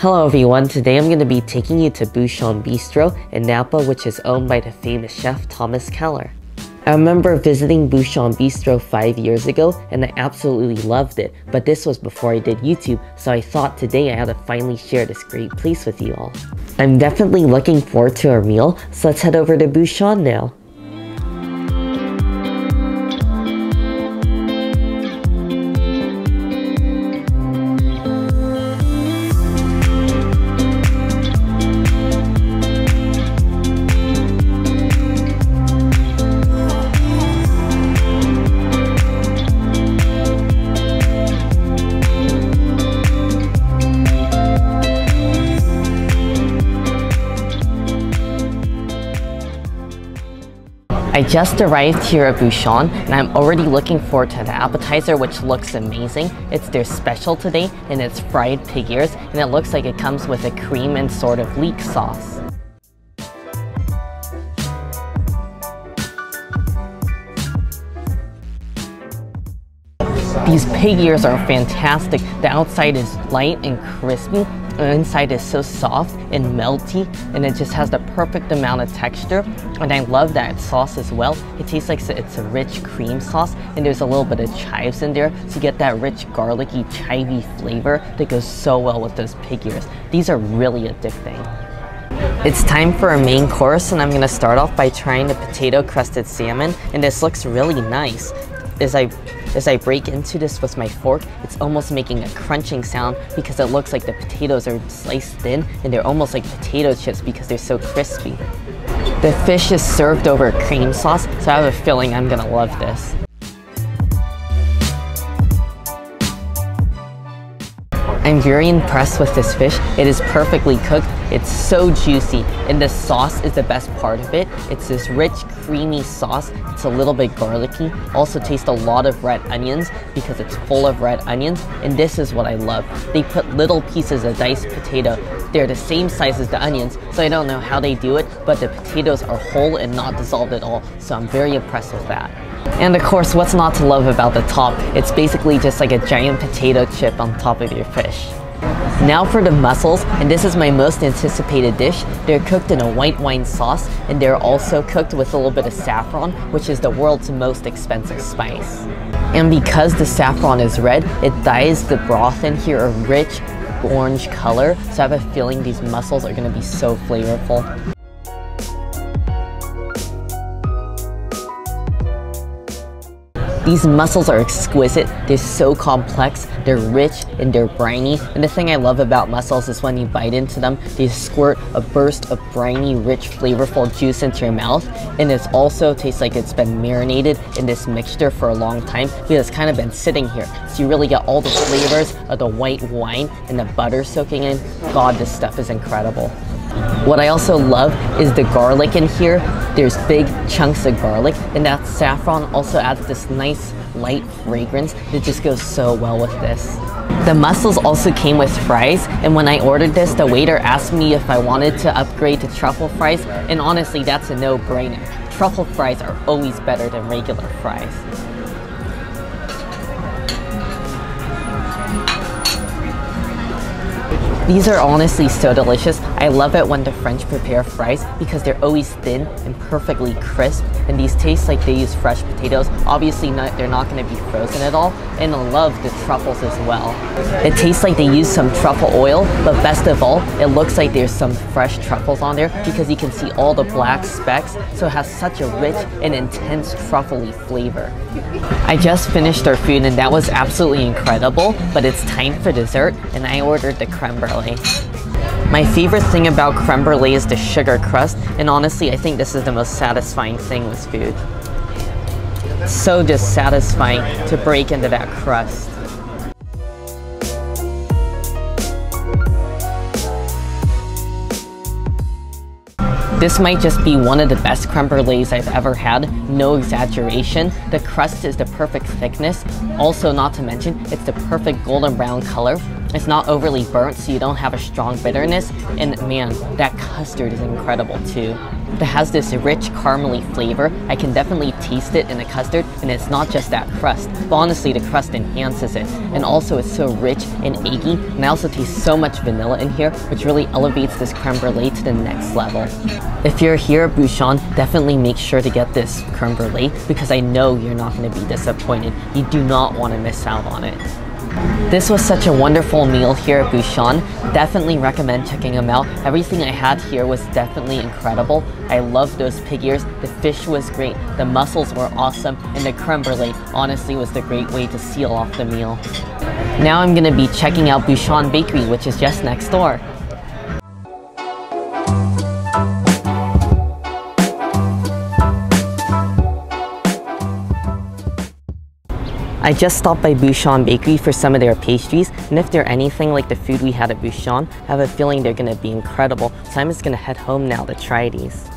Hello everyone, today I'm going to be taking you to Bouchon Bistro in Napa, which is owned by the famous chef Thomas Keller. I remember visiting Bouchon Bistro 5 years ago and I absolutely loved it, but this was before I did YouTube, so I thought today I had to finally share this great place with you all. I'm definitely looking forward to our meal, so let's head over to Bouchon now. I just arrived here at Bouchon and I'm already looking forward to the appetizer, which looks amazing. It's their special today and it's fried pig ears, and it looks like it comes with a cream and sort of leek sauce. These pig ears are fantastic. The outside is light and crispy. The inside is so soft and melty, and it just has the perfect amount of texture. And I love that sauce as well. It tastes like it's a rich cream sauce, and there's a little bit of chives in there, so you get that rich garlicky chivy flavor that goes so well with those pig ears. These are really addicting. It's time for a main course, and I'm going to start off by trying the potato crusted salmon, and this looks really nice. As I break into this with my fork, it's almost making a crunching sound because it looks like the potatoes are sliced thin and they're almost like potato chips because they're so crispy. The fish is served over cream sauce, so I have a feeling I'm gonna love this. I'm very impressed with this fish. It is perfectly cooked, it's so juicy, and the sauce is the best part of it. It's this rich, creamy sauce. It's a little bit garlicky. Also tastes a lot of red onions because it's full of red onions, and this is what I love. They put little pieces of diced potato. They're the same size as the onions, so I don't know how they do it, but the potatoes are whole and not dissolved at all, so I'm very impressed with that. And of course, what's not to love about the top? It's basically just like a giant potato chip on top of your fish. Now for the mussels, and this is my most anticipated dish. They're cooked in a white wine sauce, and they're also cooked with a little bit of saffron, which is the world's most expensive spice. And because the saffron is red, it dyes the broth in here a rich orange color, so I have a feeling these mussels are going to be so flavorful. These mussels are exquisite. They're so complex, they're rich, and they're briny. And the thing I love about mussels is when you bite into them, they squirt a burst of briny, rich, flavorful juice into your mouth. And it also tastes like it's been marinated in this mixture for a long time because it's kind of been sitting here. So you really get all the flavors of the white wine and the butter soaking in. God, this stuff is incredible. What I also love is the garlic in here. There's big chunks of garlic, and that saffron also adds this nice light fragrance that just goes so well with this. The mussels also came with fries, and when I ordered this, the waiter asked me if I wanted to upgrade to truffle fries, and honestly, that's a no-brainer. Truffle fries are always better than regular fries. These are honestly so delicious. I love it when the French prepare fries because they're always thin and perfectly crisp, and these taste like they use fresh potatoes. Obviously they're not going to be frozen at all, and I love the truffles as well. It tastes like they use some truffle oil, but best of all, it looks like there's some fresh truffles on there because you can see all the black specks, so it has such a rich and intense truffly flavor. I just finished our food and that was absolutely incredible, but it's time for dessert, and I ordered the creme brulee. My favorite thing about creme brulee is the sugar crust, and honestly I think this is the most satisfying thing with food. It's so just satisfying to break into that crust. This might just be one of the best creme brulees I've ever had, no exaggeration. The crust is the perfect thickness. Also, not to mention, it's the perfect golden brown color. It's not overly burnt, so you don't have a strong bitterness. And man, that custard is incredible too. It has this rich caramely flavor. I can definitely taste it in the custard, and it's not just that crust, but honestly the crust enhances it. And also it's so rich and eggy, and I also taste so much vanilla in here, which really elevates this creme brulee to the next level. If you're here at Bouchon, definitely make sure to get this creme brulee because I know you're not going to be disappointed. You do not want to miss out on it. This was such a wonderful meal here at Bouchon. Definitely recommend checking them out. Everything I had here was definitely incredible. I loved those pig ears. The fish was great. The mussels were awesome. And the creme brulee honestly was the great way to seal off the meal. Now I'm going to be checking out Bouchon Bakery, which is just next door. I just stopped by Bouchon Bakery for some of their pastries, and if they're anything like the food we had at Bouchon, I have a feeling they're going to be incredible, so I'm just going to head home now to try these.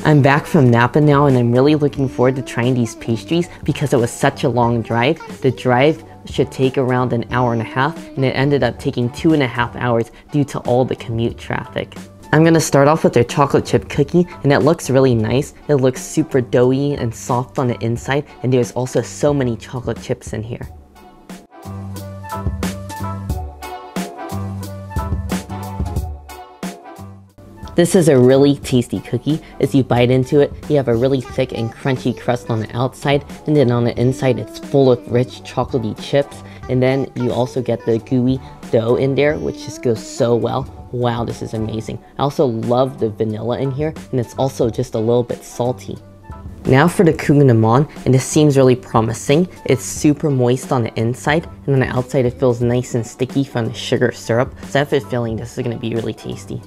I'm back from Napa now, and I'm really looking forward to trying these pastries because it was such a long drive. The drive should take around an hour and a half, and it ended up taking 2.5 hours due to all the commute traffic. I'm going to start off with their chocolate chip cookie, and it looks really nice. It looks super doughy and soft on the inside, and there's also so many chocolate chips in here. This is a really tasty cookie. As you bite into it, you have a really thick and crunchy crust on the outside, and then on the inside it's full of rich chocolatey chips, and then you also get the gooey dough in there, which just goes so well. Wow, this is amazing. I also love the vanilla in here, and it's also just a little bit salty. Now for the cougonement, and this seems really promising. It's super moist on the inside, and on the outside it feels nice and sticky from the sugar syrup, so I have a feeling this is going to be really tasty.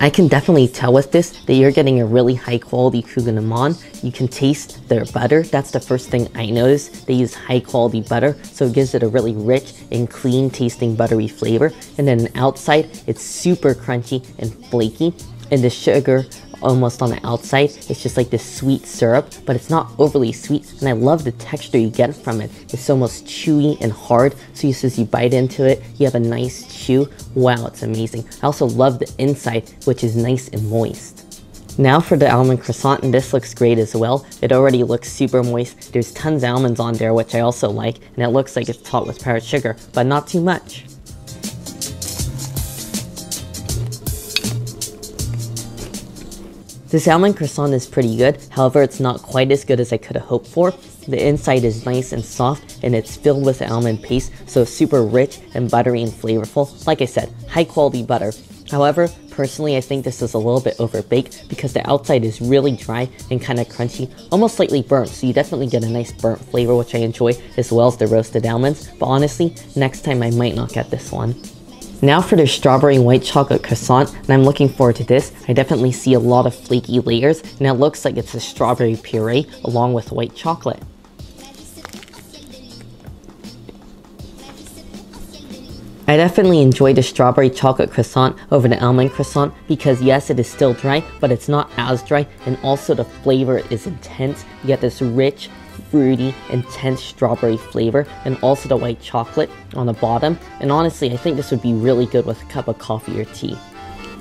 I can definitely tell with this that you're getting a really high quality cougonement. You can taste their butter. That's the first thing I noticed. They use high quality butter, so it gives it a really rich and clean tasting buttery flavor. And then outside, it's super crunchy and flaky. And the sugar almost on the outside, it's just like this sweet syrup, but it's not overly sweet, and I love the texture you get from it. It's almost chewy and hard, so as you bite into it, you have a nice chew. Wow, it's amazing. I also love the inside, which is nice and moist. Now for the almond croissant, and this looks great as well. It already looks super moist. There's tons of almonds on there, which I also like, and it looks like it's topped with powdered sugar, but not too much. This almond croissant is pretty good, however it's not quite as good as I could have hoped for. The inside is nice and soft, and it's filled with almond paste, so it's super rich and buttery and flavorful. Like I said, high quality butter. However, personally I think this is a little bit overbaked because the outside is really dry and kind of crunchy, almost slightly burnt, so you definitely get a nice burnt flavor, which I enjoy, as well as the roasted almonds. But honestly, next time I might not get this one. Now for their strawberry white chocolate croissant, and I'm looking forward to this. I definitely see a lot of flaky layers, and it looks like it's a strawberry puree along with white chocolate. I definitely enjoy the strawberry chocolate croissant over the almond croissant because yes, it is still dry, but it's not as dry, and also the flavor is intense. You get this rich, fruity, intense strawberry flavor, and also the white chocolate on the bottom. And honestly, I think this would be really good with a cup of coffee or tea.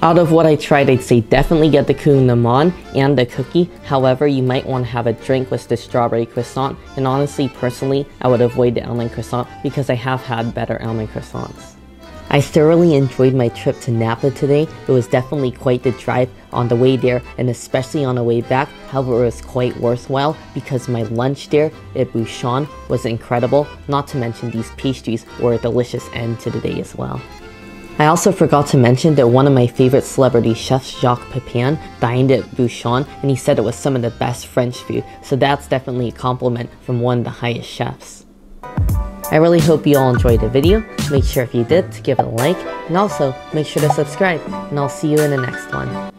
Out of what I tried, I'd say definitely get the cougonement and the cookie. However, you might want to have a drink with the strawberry croissant. And honestly, personally, I would avoid the almond croissant because I have had better almond croissants. I thoroughly enjoyed my trip to Napa today. It was definitely quite the drive on the way there and especially on the way back. However, it was quite worthwhile because my lunch there at Bouchon was incredible. Not to mention these pastries were a delicious end to the day as well. I also forgot to mention that one of my favorite celebrity chefs, Jacques Pepin, dined at Bouchon, and he said it was some of the best French food. So that's definitely a compliment from one of the highest chefs. I really hope you all enjoyed the video. Make sure if you did to give it a like, and also make sure to subscribe, and I'll see you in the next one.